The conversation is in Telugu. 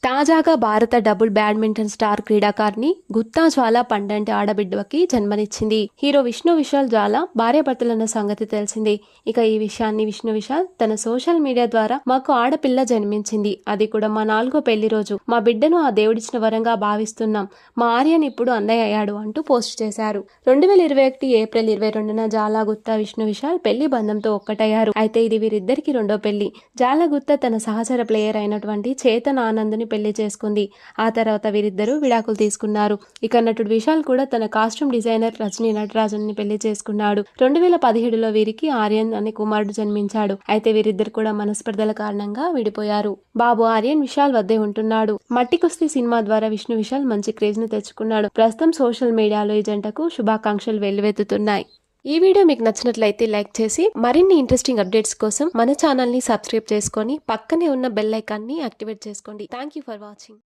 తాజాగా భారత డబుల్ బ్యాడ్మింటన్ స్టార్ క్రీడాకారిణి గుత్తా జ్వాల పండంటి ఆడబిడ్డకి జన్మనిచ్చింది. హీరో విష్ణు విశాల్ జ్వాల భార్యాభర్తలన్న సంగతి తెలిసింది. ఇక ఈ విషయాన్ని విష్ణు విశాల్ తన సోషల్ మీడియా ద్వారా మాకు ఆడపిల్ల జన్మించింది, అది కూడా మా 4వ పెళ్లి రోజు. మా బిడ్డను ఆ దేవుడిచ్చిన వరంగా భావిస్తున్నాం. మా ఆర్యన్ ఇప్పుడు అన్నయ్య అయ్యాడు అంటూ పోస్ట్ చేశారు. 2021 ఏప్రిల్ 22న జ్వాల గుత్తా విష్ణు విశాల్ పెళ్లి బంధంతో ఒక్కటయ్యారు. అయితే ఇది వీరిద్దరికి రెండో పెళ్లి. జ్వాల గుత్తా తన సహచర ప్లేయర్ అయినటువంటి చేతన్ ఆనంద్ పెళ్లి చేసుకుంది. ఆ తర్వాత వీరిద్దరూ విడాకులు తీసుకున్నారు. ఇక నటుడు విశాల్ కూడా తన కాస్ట్యూమ్ డిజైనర్ రజనీ నటరాజన్ ని పెళ్లి చేసుకున్నాడు. 2017లో వీరికి ఆర్యన్ అనే కుమారుడు జన్మించాడు. అయితే వీరిద్దరు కూడా మనస్పర్ధల కారణంగా విడిపోయారు. బాబు ఆర్యన్ విశాల్ వద్దే ఉంటున్నాడు. మట్టి కుస్తీ సినిమా ద్వారా విష్ణు విశాల్ మంచి క్రేజ్ ను తెచ్చుకున్నాడు. ప్రస్తుతం సోషల్ మీడియాలో ఈ జంటకు శుభాకాంక్షలు వెల్లువెత్తుతున్నాయి. ఈ వీడియో మీకు నచ్చినట్లయితే లైక్ చేసి మరిన్ని ఇంట్రెస్టింగ్ అప్డేట్స్ కోసం మన ఛానల్ ని సబ్స్క్రైబ్ చేసుకొని పక్కనే ఉన్న బెల్ ఐకాన్ ని యాక్టివేట్ చేసుకోండి. Thank you for watching.